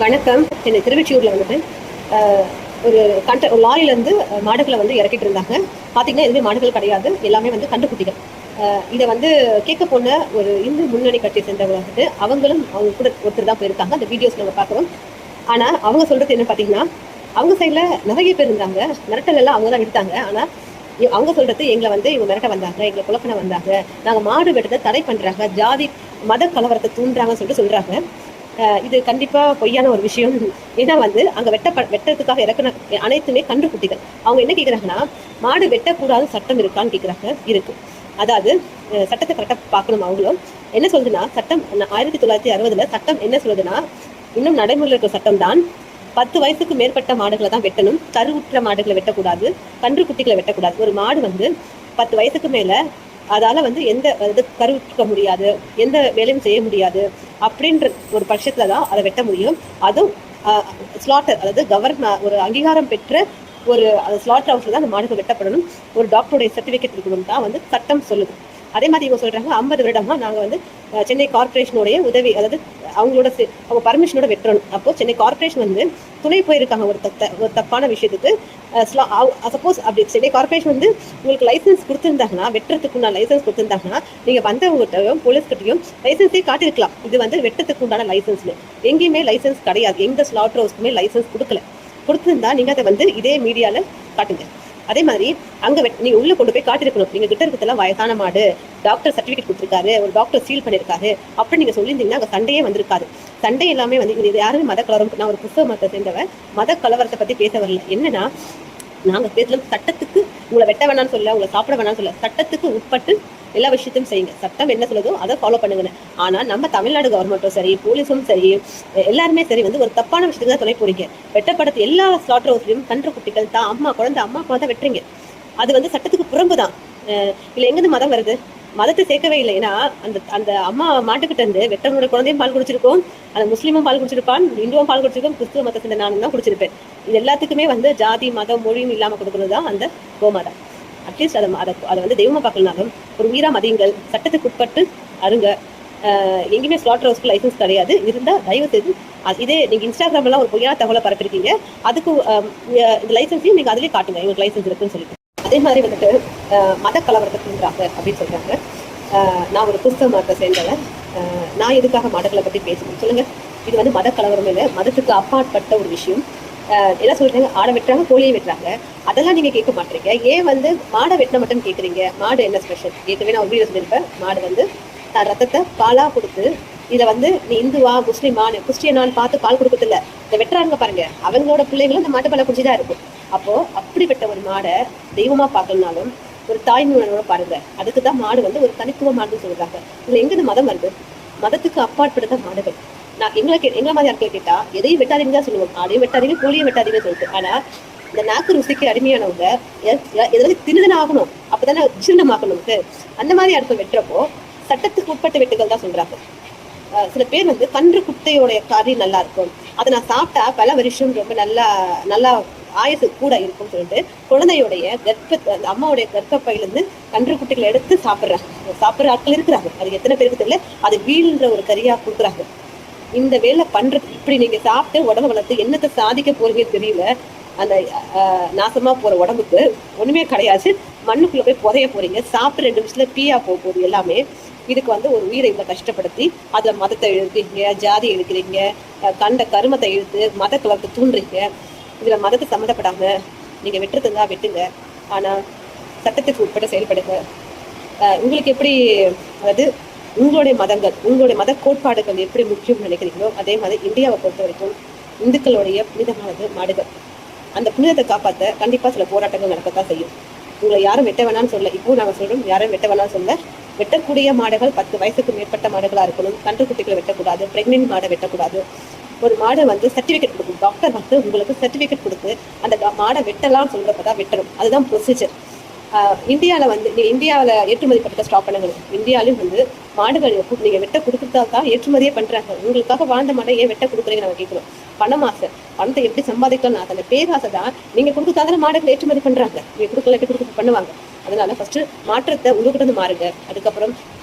வணக்கம். என்னை திருவெற்றியூரில் வந்துட்டு ஒரு ஒரு லாரியிலேருந்து மாடுகளை வந்து இறக்கிட்டு இருந்தாங்க. பார்த்தீங்கன்னா எதுவுமே மாடுகள் கிடையாது, எல்லாமே வந்து கன்றுக்குட்டிகள். இதை வந்து கேட்க போன ஒரு இந்து முன்னணி கட்சியை சேர்ந்தவங்க வந்துட்டு அவங்களும் அவங்க கூட ஒருத்தர் தான் போயிருக்காங்க. அந்த வீடியோஸ் நம்ம பார்க்குறோம். ஆனால் அவங்க சொல்கிறது என்ன பார்த்தீங்கன்னா, அவங்க சைடில் நிறைய பேர் இருந்தாங்க, மிரட்டல் எல்லாம் அவங்க தான் விடுத்தாங்க. ஆனால் அவங்க சொல்றது எங்களை வந்து இவங்க மிரட்ட வந்தாங்க, எங்களை குழப்பன வந்தாங்க, நாங்கள் மாடு வெட்டத்தை தடை பண்ணுறாங்க, ஜாதி மத கலவரத்தை தூண்டுறாங்கன்னு சொல்கிறாங்க. இது கண்டிப்பா பொய்யான ஒரு விஷயம். ஏன்னா வந்து அங்க வெட்டத்துக்காக இறக்குன அனைத்துமே கன்று குட்டிகள். அவங்க என்ன கேக்குறாங்கன்னா, மாடு வெட்டக்கூடாது சட்டம் இருக்கான்னு கேக்குறாங்க. இருக்கு. அதாவது சட்டத்தை கரெக்டா பார்க்கணும். அவங்களும் என்ன சொல்லுதுன்னா, சட்டம் 1960 சட்டம் என்ன சொல்லுதுன்னா, இன்னும் நடைமுறையில் இருக்கிற சட்டம் தான் 10 வயசுக்கு மேற்பட்ட மாடுகளை தான் வெட்டணும், கருவுற்ற மாடுகளை வெட்டக்கூடாது, கன்று குட்டிகளை வெட்டக்கூடாது. ஒரு மாடு வந்து 10 வயசுக்கு மேல அதால வந்து எந்த கருவுற்க முடியாது, எந்த வேலையும் செய்ய முடியாது அப்படின்ற ஒரு பட்சத்துல தான் அதை வெட்ட முடியும். அதுவும் ஸ்லாட்டர், அதாவது கவர்மெண்ட் ஒரு அங்கீகாரம் பெற்ற ஒரு ஸ்லாட்டர் ஹவுஸ்ல தான் அந்த மாடுகள் வெட்டப்படணும். ஒரு டாக்டருடைய சர்டிபிகேட் இருக்கணும் தான் வந்து சட்டம் சொல்லுது. அதே மாதிரி இவங்க சொல்றாங்க, 50 வருடமா நாங்க வந்து சென்னை கார்பரேஷனுடைய உதவி, அதாவது அவங்களோட அவங்க பர்மிஷனோட வெட்டணும். அப்போ சென்னை கார்பரேஷன் வந்து துணை போயிருக்காங்க ஒரு தப்பான விஷயத்துக்கு. சப்போஸ் அப்படி சென்னை கார்பரேஷன் வந்து உங்களுக்கு லைசன்ஸ் கொடுத்துருந்தாங்கன்னா, வெட்டுறதுக்கு உண்டான லைசன்ஸ் கொடுத்துருந்தாங்கன்னா, நீங்க வந்தவங்ககிட்டையும் போலீஸ்கிட்டையும் லைசன்ஸே காட்டிருக்கலாம். இது வந்து வெட்டத்துக்கு உண்டான லைசன்ஸ்னு. எங்கேயுமே லைசன்ஸ் கிடையாது, எந்த ஸ்லாட்டர் ஹவுஸ்க்குமே லைசன்ஸ் கொடுத்துருந்தா நீங்க அதை வந்து இதே மீடியால காட்டுங்க. அதே மாதிரி அங்க நீங்க உள்ள கொண்டு போய் காட்டிருக்கணும், நீங்க கிட்ட இருக்கிறதெல்லாம் வயசான மாடு, டாக்டர் சர்டிபிகேட் கொடுத்துருக்காரு, ஒரு டாக்டர் சீல் பண்ணிருக்காரு அப்படி நீங்க சொல்லியிருந்தீங்கன்னா அங்க சண்டையே வந்திருக்காது. சண்டை எல்லாமே வந்து இது யாருமே மத கலவரம். நான் ஒரு புத்தக மதத்தை சேர்ந்தவன், மத கலவரத்தை பத்தி பேச வரல. என்னன்னா, நாங்க பேசல சட்டத்துக்கு, உங்களை வெட்ட வேணாம்னு சொல்ல, உங்களை சாப்பிட வேணாம்னு சொல்ல, சட்டத்துக்கு உட்பட்டு எல்லா விஷயத்தையும் செய்யுங்க. சட்டம் என்ன சொல்லுதோ அதை ஃபாலோ பண்ணுங்க. ஆனா நம்ம தமிழ்நாடு கவர்மெண்ட்டும் சரி, போலீஸும் சரி, எல்லாருமே சரி வந்து ஒரு தப்பான விஷயத்துக்கு தான் துணை போறீங்க. வெட்டப்படத்து எல்லா ஸ்லாட்டர் ஹவுஸ்லயும் கன்று குட்டிகள் தான், அம்மா குழந்தை வெட்டுறீங்க. அது வந்து சட்டத்துக்கு புறம்பு தான். இல்ல எங்கிருந்து மதம் வருது? மதத்தை சேர்க்கவே இல்லை. ஏன்னா அந்த அம்மா மாட்டுக்கிட்ட இருந்து வெட்டவனோட குழந்தையும் பால் குடிச்சிருக்கோம், அந்த முஸ்லீமும் பால் குடிச்சிருப்பான், இந்துவும் பால் குடிச்சிருக்கோம், கிறிஸ்துவ மதத்தை சேர்ந்த நானும் தான் குடிச்சிருப்பேன். இது எல்லாத்துக்குமே வந்து ஜாதி மதம் மொழியும் இல்லாம கொடுக்கறது தான் அந்த கோமாதா. அட்லீஸ்ட் அதை வந்து தெய்வமா பார்க்கலனாலும் ஒரு உயிரா மதியங்கள், சட்டத்துக்கு உட்பட்டு அருங்க. எங்கேயுமே ஸ்லாட்டர் ஹவுஸ்க்கு லைசன்ஸ் கிடையாது. இருந்தால் தயவு செய்து இதே நீங்க இன்ஸ்டாகிராம்லாம் ஒரு பொய்யான தகவலை பரப்பிருக்கீங்க, அதுக்கு இந்த லைசன்ஸையும் நீங்க அதிலே காட்டுங்க, இவங்களுக்கு லைசன்ஸ் இருக்குன்னு சொல்லிட்டு. அதே மாதிரி வந்துட்டு மத கலவரத்தை தூண்டுறாங்க அப்படின்னு சொல்றாங்க. நான் ஒரு கிறிஸ்தவ மதத்தை சேர்ந்தவன். நான் எதுக்காக மாடுகளை பற்றி பேசணும் சொல்லுங்க? இது வந்து மத கலவரம் இல்லை, மதத்துக்கு அப்பாற்பட்ட ஒரு விஷயம். என்ன சொல்றீங்க, ஆடை வெட்டுறாங்க, கோழியை வெட்டுறாங்க, அதெல்லாம் நீங்க கேட்க மாட்டீங்க. ஏன் வந்து மாடை வெட்டின மட்டும் கேட்குறீங்க? மாடு என்ன ஸ்பெஷல்? ஏற்கனவே நான் ஒரு வீடியோ சொல்லியிருப்பேன். மாடு வந்து தான் ரத்தத்தை பாலா கொடுத்து, இதை வந்து நீ இந்துவா முஸ்லீமா கிறிஸ்டியனான்னு பார்த்து பால் கொடுக்கறதில்ல, இதை வெட்டுறாங்க பாருங்க, அவங்களோட பிள்ளைங்களும் இந்த மாட்டு பாலை குடிச்சுதான் இருக்கும். அப்போ அப்படிப்பட்ட ஒரு மாடை தெய்வமா பார்க்கலனாலும் ஒரு தாய்மையோட பாருங்க. அதுக்கு தான் மாடு வந்து ஒரு தனித்துவ மாடுன்னு சொல்றாங்க. இதுல எங்க இந்த மதம் வருது? மதத்துக்கு அப்பாற்படுத்த மாடுகள். நான் எங்களை மாதிரி ஆட்கள் கேட்டா எதையும் வெட்டாதீங்க தான் சொல்லுவோம். ஆடையும் வெட்டாதீங்க, கோழியும் வெட்டாதீங்கன்னு சொல்லிட்டு. ஆனா இந்த நாக்கு ருசிக்கு அடிமையானவங்க எதாவது தின்னுதானே ஆகணும், அப்பதானே ஜீரணமாக்கணும். அந்த மாதிரி ஆட்கள் வெட்டுறப்போ சட்டத்துக்கு உட்பட்ட வெட்டுகள் தான் சொல்றாங்க. சில பேர் வந்து கன்று குட்டையோடைய கறி நல்லா இருக்கும், அதை நான் சாப்பிட்டா பல வருஷம் ரொம்ப நல்லா ஆயுசு கூட இருக்கும்னு சொல்லிட்டு குழந்தையுடைய அந்த அம்மாவுடைய கர்ப்பப்பையிலிருந்து கன்று குட்டிகளை எடுத்து சாப்பிட்ற ஆட்கள் இருக்கிறாங்க. அது எத்தனை பேருக்கு தெரியல. அது வீழ்ன்ற ஒரு கறியா கொடுக்குறாங்க. இந்த வேலை பண்றது இப்படி நீங்க சாப்பிட்டு உடம்பு வளர்த்து என்னத்தை சாதிக்க போறீங்கன்னு தெரியல. அந்த நாசமா போற உடம்புக்கு ஒண்ணுமே கிடையாது. மண்ணுக்குள்ள போய் புதைய போறீங்க. சாப்பிட்டு 2 நிமிஷத்துல பீயா போகுது எல்லாமே. இதுக்கு வந்து ஒரு உயிரை இவ்வளவு கஷ்டப்படுத்தி அதுல மதத்தை இழுக்கிறீங்க, ஜாதி இழுக்கிறீங்க, கண்ட கருமத்தை இழுத்து மத கலவரத்தை தூண்டுறீங்க. இதுல மதத்தை சம்மந்தப்படாம நீங்க வெட்டுறதுங்க வெட்டுங்க, ஆனா சட்டத்துக்கு உட்பட செயல்படுங்க. உங்களுக்கு எப்படி, அதாவது உங்களுடைய மதங்கள், உங்களுடைய மத கோட்பாடுகள் எப்படி முக்கியம்னு நினைக்கிறீங்களோ அதே மாதிரி இந்தியாவை பொறுத்த வரைக்கும் இந்துக்களுடைய புனிதமானது மாடுகள். அந்த புனிதத்தை காப்பாற்ற கண்டிப்பா சில போராட்டங்கள் நடக்கத்தான் செய்யும். உங்களை யாரும் வெட்ட வேணாம்னு சொல்ல, இப்போ நாங்கள் சொல்றோம் யாரும் வெட்ட வேணாம்னு சொல்ல. வெட்டக்கூடிய மாடுகள் 10 வயசுக்கு மேற்பட்ட மாடுகளா இருக்கணும். கன்றுக்குட்டிகளை வெட்டக்கூடாது, பிரெக்னென்ட் மாடை வெட்டக்கூடாது. ஒரு மாடை வந்து சர்டிஃபிகேட் கொடுக்கும் டாக்டர், வந்து உங்களுக்கு சர்டிஃபிகேட் கொடுத்து அந்த மாடை வெட்டலாம்னு சொல்றப்பதான் வெட்டணும். அதுதான் ப்ரொசீஜர். இந்தியாவில் ஏற்றுமதி பண்றதை ஸ்டாப் பண்ணுங்க. இந்தியாவிலும் வந்து மாடுகள் நீங்க வெட்ட கொடுக்குறதா தான் ஏற்றுமதியே பண்றாங்க. உங்களுக்காக வாழ்ந்த மாடை ஏன் வெட்ட கொடுக்குறீங்க நாங்கள் கேட்குறோம். பணம் ஆசை. பணத்தை எப்படி சம்பாதிக்கலாம் அந்த பேராசை தான் நீங்க கொடுக்காத மாடுகள் ஏற்றுமதி பண்றாங்க, நீங்க கொடுக்க பண்ணுவாங்க. அதனால ஃபர்ஸ்ட் மாற்றத்தை உங்ககிட்ட மாறுங்க. அதுக்கப்புறம்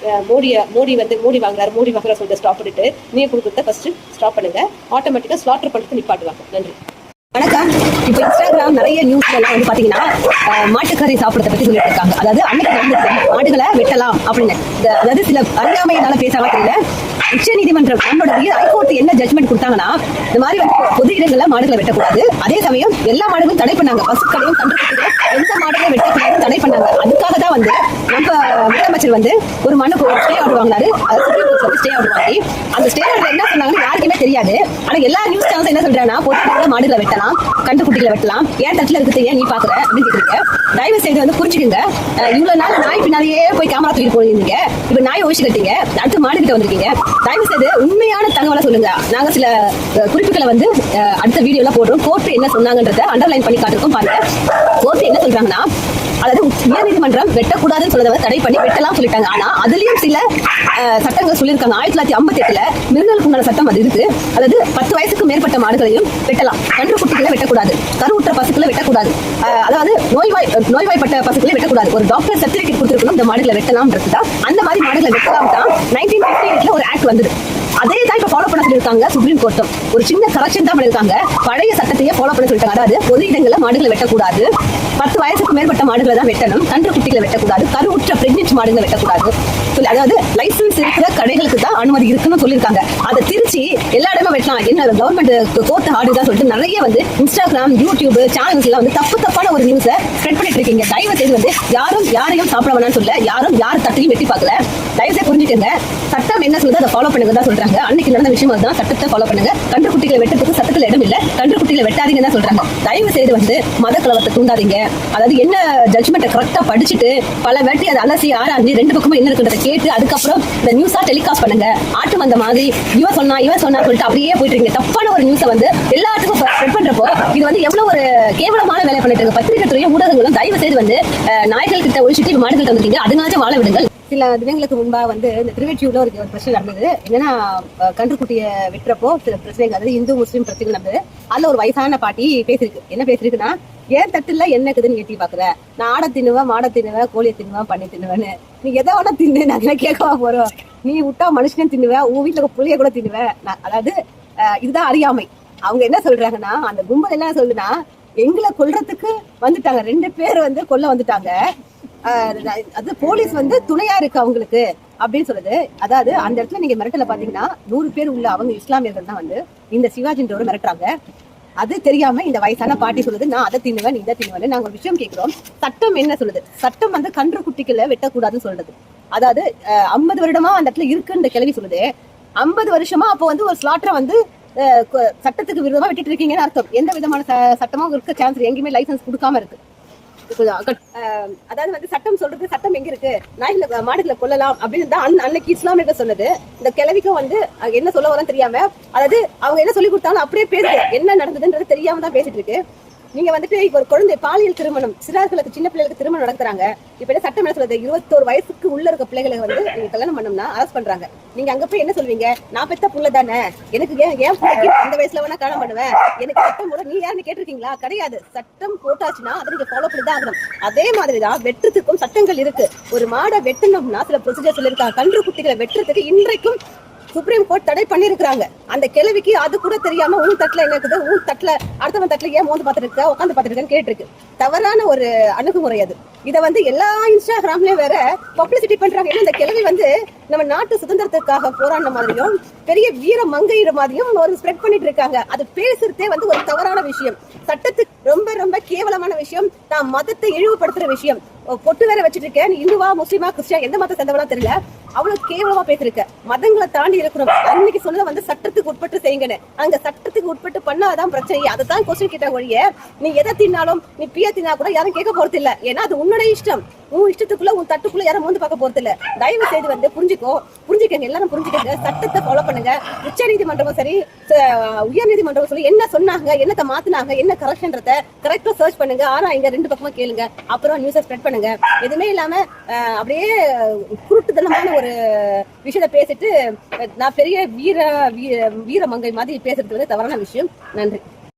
மோடி வாங்குறாரு சொல்லிட்டு ஸ்டாப் பண்ணிட்டு நீங்க கொடுக்கறத ஃபர்ஸ்ட் ஸ்டாப் பண்ணுங்க. ஆட்டோமேட்டிக்கா ஸ்லாட்டர் பண்ணிட்டு நிப்பாட்டுவாங்க. நன்றி. வணக்கம். இப்போ இன்ஸ்டாகிராம் நிறைய நியூஸ்ல எல்லாம் வந்து பாத்தீங்கன்னா மாட்டுக்கறி சாப்பிடறத பத்தி சொல்லிட்டு இருக்காங்க. அதாவது அன்னைக்கு வந்து மாடுகளை வெட்டலாம் அப்படின்னு, அதாவது சில அறியாமையினால பேசாம தெரியல. உச்ச நீதிமன்றம் நம்மளோட ஹைகோர்ட் என்ன ஜட்மெண்ட் கொடுத்தாங்கன்னா, இந்த மாதிரி வந்து பொது இடங்கள்ல மாடுகளை வெட்டக்கூடாது. அதே சமயம் எல்லா மாடுகளும் தடை பண்ணாங்க. பசுக்களையும் கண்டுபிடிச்சு எந்த மாடுகளை வெட்டக்கூடாது தடை பண்ணாங்க. அதுக்காக தான் வந்து நம்ம முதலமைச்சர் வந்து ஒரு மனுக்கு ஒரு ஸ்டே ஆர்டர் வாங்கினாரு. அது சுப்ரீம் கோர்ட் வந்து ஸ்டே ஆர்டர் வாங்கி அந்த ஸ்டே ஆர்டர் என்ன சொன்னாங்கன்னு யாருக்குமே தெரியாது. ஆனா எல்லா நியூஸ் சேனல்ஸ் என்ன சொல்றாங்கன்னா, பொது இடங்கள்ல மாடுகளை வெட்டலாம், கண்டுக்குட்டிகளை வெட்டலாம், ஏன் தட்டுல இருக்குது ஏன் நீ பாக்குற அப்படின்னு கேக்குறீங்க. தயவு செய்து வந்து புரிஞ்சுக்கங்க. இவ்வளவு நாள் நாய் பின்னாலேயே போய் கேமரா தூக்கி போயிருந்தீங்க, இப்ப நாய் ஒழிச்சு கட்டீங்க, அடுத்து மாடு கிட்ட வந்திருக்கீங்க. தயவு செய்து உண்மையான தகவலை சொல்லுங்க. நாங்க சில குறிப்புகளை வந்து அடுத்த வீடியோல போடுறோம். கோர்ட் என்ன சொன்னாங்கன்றத அண்டர்லைன் பண்ணி காட்டிருக்கோம் பாருங்க. கோர்ட் என்ன சொல்றாங்கன்னா, அதாவது உயர்நீதிமன்றம் வெட்டக்கூடாதுன்னு சொல்றதை தடை பண்ணி வெட்டலாம் சொல்லிட்டாங்க. ஆனா அதுலயும் சில சட்டங்கள் சொல்லியிருக்காங்க. 1958 மிருகங்களுக்கு உண்டான சட்டம் அது இருக்கு. அதாவது 10 வயசுக்கு மேற்பட்ட மாடுகளையும் வெட்டலாம், கன்று குட்டிகளை வெட்டக்கூடாது, கருவுற்ற பசுக்களை வெட்டக்கூடாது, அதாவது நோய்வாய்ப்பட்ட பசுக்களை வெட்டக்கூடாது. ஒரு டாக்டர் சர்டிபிகேட் கொடுத்திருக்கணும் இந்த மாடுகளை வெட்டலாம்ன்றது தான். அந்த மாதிரி மாடுகளை வெட்டலாம் தான் 1958 ஒரு ஆக்ட் வந்தது. அதே தான் இப்ப ஃபாலோ பண்ண சொல்லியிருக்காங்க சுப்ரீம் கோர்ட்டும். ஒரு சின்ன கரெக்ஷன் தான் பண்ணிருக்காங்க. பழைய சட்டத்தையே ஃபாலோ பண்ண சொல்லிட்டாங்க. அதாவது பொது இடங்கள்ல மாடுகளை வெட்டக்கூடாது, 10 வயசுக்கு மேற்பட்ட மாடுகளை தான் வெட்டணும், கன்று குட்டிகளை வெட்டக்கூடாது, கருவுற்ற பிரெக்னென்ட் மாடுகளை வெட்டக்கூடாது. அதாவது லைசன்ஸ் இருக்கிற கடைகளுக்கு தான் அனுமதி இருக்குன்னு சொல்லியிருக்காங்க. அதை திருச்சி எல்லா இடமே வெட்டலாம் என்ன கவர்மெண்ட் கோர்ட் ஆர்டர் தான் சொல்லிட்டு நிறைய வந்து இன்ஸ்டாகிராம் யூடியூப் சேனல்ஸ் எல்லாம் வந்து தப்பான ஒரு நியூஸை ஸ்ப்ரெட் பண்ணிட்டு இருக்கீங்க. தயவு செய்து வந்து யாரையும் சாப்பிட வேணாம்னு சொல்ல, யாரும் யார் தட்டையும் வெட்டி பார்க்கல. தயவு செய்து புரிஞ்சுக்கங்க. சட்டம் என்ன சொல்லுது அதை ஃபாலோ பண்ணுங்க தான் சொல்றாங்க. அன்னைக்கு நடந்த விஷயம் தான். சட்டத்தை ஃபாலோ பண்ணுங்க. கன்று குட்டிகளை வெட்டுறதுக்கு சட்டத்துல இடம் இல்ல, கன்று குட்டிகளை வெட்டாதீங்கன்னு தான் சொல்றாங்க. தயவு செய்து வந்து மத கலவரத்தை தூண்டாதீங்க. அதாவது என்ன ஜட்மெண்ட்டை கரெக்டா படிச்சுட்டு பல வாட்டி அதை அலசி ஆராய்ஞ்சு ரெண்டு பக்கமும் என்ன இருக்குன்றதை கேட்டு அதுக்கப்புறம் இந்த நியூஸா டெலிகாஸ்ட் பண்ணுங்க. ஆட்டு வந்த மாதிரி இவன் சொன்னா சொல்லிட்டு அப்படியே போயிட்டு இருக்கீங்க. தப்பான ஒரு நியூஸை வந்து எல்லாத்துக்கும் ஸ்ப்ரெட் பண்றப்போ இது வந்து எவ்வளவு ஒரு கேவலமான வேலை பண்ணிட்டு இருக்கு. பத்திரிகை துறையும் ஊடகங்களும் தயவு செய்து வந்து நாய்கள் கிட்ட ஒழிச்சுட்டு மாடுகள் வந்துட்டீங்க, அதனாச்சும் வாழ விடுங்கள். சில தினங்களுக்கு முன்பாக வந்து இந்த திருவெற்றியூர்ல ஒரு பிரச்சனை நடந்தது. என்னன்னா, கன்றுக்குட்டியை வெட்டுறப்போ சில பிரச்சனைகள், அதாவது இந்து முஸ்லீம் பிரச்சனைகள் நடந்தது. அதுல ஒரு வயசான பாட்டி பேசிருக்கு. என்ன பேசிருக்குன்னா, ஏன் தட்டுல என்ன இருக்குதுன்னு எட்டி பாக்குற, நான் ஆடை தின்னுவேன், மாடை தின்னுவேன், கோழியை தின்னுவேன், பண்ணி தின்னுவேன்னு, நீ எதை வேணா தின்னு, நாங்க கேட்கவா போறோம், நீ விட்டா மனுஷனே தின்னுவேன், உன் வீட்டுல புள்ளைய கூட தின்னுவேன். அதாவது இதுதான் அறியாமை. அவங்க என்ன சொல்றாங்கன்னா, அந்த கும்பல் என்ன சொல்லுன்னா, எங்களை கொல்றதுக்கு வந்துட்டாங்க, 2 பேர் வந்து கொல்ல வந்துட்டாங்க, அது போலீஸ் வந்து துணையா இருக்கு அவங்களுக்கு அப்படின்னு சொல்லுது. அதாவது அந்த இடத்துல நீங்க மிரட்டல பாத்தீங்கன்னா 100 பேர் உள்ள அவங்க இஸ்லாமியர்கள் தான் வந்து இந்த சிவாஜின்றவரை மிரட்டுறாங்க. அது தெரியாம இந்த வயசான பாட்டி சொல்லுது, நான் அதை தின்னுவேன், இதை தின்னுவேன். நாங்க ஒரு விஷயம் கேட்கிறோம், சட்டம் என்ன சொல்லுது? சட்டம் வந்து கன்று குட்டிகளை வெட்டக்கூடாதுன்னு சொல்றது. அதாவது 50 வருடமா அந்த இடத்துல இருக்குன்னு கிளவி சொல்லுது. 50 வருஷமா அப்போ வந்து ஒரு ஸ்லாட்டரை வந்து சட்டத்துக்கு விரோதமா வெட்டிட்டு இருக்கீங்கன்னு அர்த்தம். எந்த விதமான சட்டமும் இருக்க சான்ஸ், எங்கேயுமே லைசன்ஸ் கொடுக்காம இருக்கு. அதாவது வந்து சட்டம் சொல்றது, சட்டம் எங்க இருக்கு, நாய்களை மாடுகளை கொல்லலாம் அப்படின்னு தான் அன்னைக்கு இஸ்லாமியர்கள் சொன்னது. இந்த கிழவிக்கும் வந்து என்ன சொல்ல வரன்னு தெரியாம, அதாவது அவங்க என்ன சொல்லி கொடுத்தாலும் அப்படியே பேசுது, என்ன நடந்ததுன்றது தெரியாம தான் பேசிட்டு இருக்கு. நீங்க வந்துட்டு இப்ப ஒரு குழந்தை பாலியல் திருமணம், சிறார்களுக்கு, சின்ன பிள்ளைகளுக்கு திருமணம் நடத்துறாங்க. இப்ப என்ன சட்டம் என்ன சொல்றது, 21 வயசுக்கு உள்ள இருக்க பிள்ளைகளை வந்து நீங்க கல்யாணம் பண்ணோம்னா அரெஸ்ட் பண்றாங்க. நீங்க அங்க போய் என்ன சொல்வீங்க, நான் பெத்த புள்ள தானே, எனக்கு ஏன் பிள்ளைக்கு அந்த வயசுல வேணா கல்யாணம் பண்ணுவேன், எனக்கு சட்டம் கூட நீ யாருன்னு கேட்டிருக்கீங்களா? கிடையாது. சட்டம் போட்டாச்சுன்னா அதை நீங்க ஃபாலோ பண்ணி தான் ஆகணும். அதே மாதிரிதான் வெட்டுறதுக்கும் சட்டங்கள் இருக்கு. ஒரு மாடை வெட்டணும்னா சில ப்ரொசீஜர் சொல்லியிருக்காங்க. கன்று குட்டிகளை வெட்டுறதுக்கு இன்றைக்கும் சுப்ரீம் கோர்ட் தடை பண்ணிருக்காங்க. அந்த கிழவிக்கு அது கூட தெரியாம உன் தட்டுல என்ன இருக்குது, உன் தட்டுல அடுத்தவன் தட்டுல ஏன் மோந்து பாத்துட்டு இருக்க, உட்காந்து பாத்துட்டு இருக்கேன்னு கேட்டிருக்கு. தவறான ஒரு அணுகுமுறை அது. இதை வந்து எல்லா இன்ஸ்டாகிராம்லயும் வேற பப்ளிசிட்டி பண்றாங்க. ஏன்னா இந்த கிழவி வந்து நம்ம நாட்டு சுதந்திரத்துக்காக போராடின மாதிரியும் பெரிய வீர மங்கையிற மாதிரியும் ஒரு ஸ்ப்ரெட் பண்ணிட்டு இருக்காங்க. அது பேசுறதே வந்து ஒரு தவறான விஷயம், சட்டத்துக்கு ரொம்ப ரொம்ப கேவலமான விஷயம், நான் மதத்தை இழிவுபடுத்துற விஷயம். பொட்டு வேற வச்சுட்டு இருக்கேன், இந்துவா முஸ்லீமா கிறிஸ்டியா எந்த மதத்தை சேர்ந்தவனா தெரியல, அவ்வளவு கேவலமா பேசிருக்க. மதங்களை தாண்டி இருக்கணும். அன்னைக்கு சொன்னதை வந்து சட்டத்துக்கு உட்பட்டு செய்யுங்கன்னு. அங்க சட்டத்துக்கு உட்பட்டு பண்ணாதான் பிரச்சனை. அதைத்தான் கொஸ்டின் கேட்ட ஒழிய நீ எதை தின்னாலும், நீ பிய தின்னா கூட யாரும் கேட்க போறது இல்ல. ஏன்னா அது உன்னோட இஷ்டம். உன் இஷ்டத்துக்குள்ள உன் தட்டுக்குள்ள யாரும் வந்து பார்க்க போறது இல்ல. தயவு செய்து வந்து புரிஞ்சுக்கங்க, எல்லாரும் புரிஞ்சுக்கங்க, சட்டத்தை ஃபாலோ பண்ணுங்க. உச்ச நீதிமன்றமும் சரி, உயர் நீதிமன்றமும் சரி, என்ன சொன்னாங்க, என்னத்தை மாத்தினாங்க, என்ன கரெக்ஷன்றத கரெக்டா சர்ச் பண்ணுங்க. ஆனா இங்க 2 பக்கமும் கேளுங்க, அப்புறம் நியூஸை ஸ்ப்ரெட் பண்ணுங்க. எதுவுமே இல்லாம அப்படியே குருட்டுத்தனமான ஒரு விஷயத்த பேசிட்டு நான் பெரிய வீர மங்கை மாதிரி பேசுறது வந்து தவறான விஷயம். நன்றி.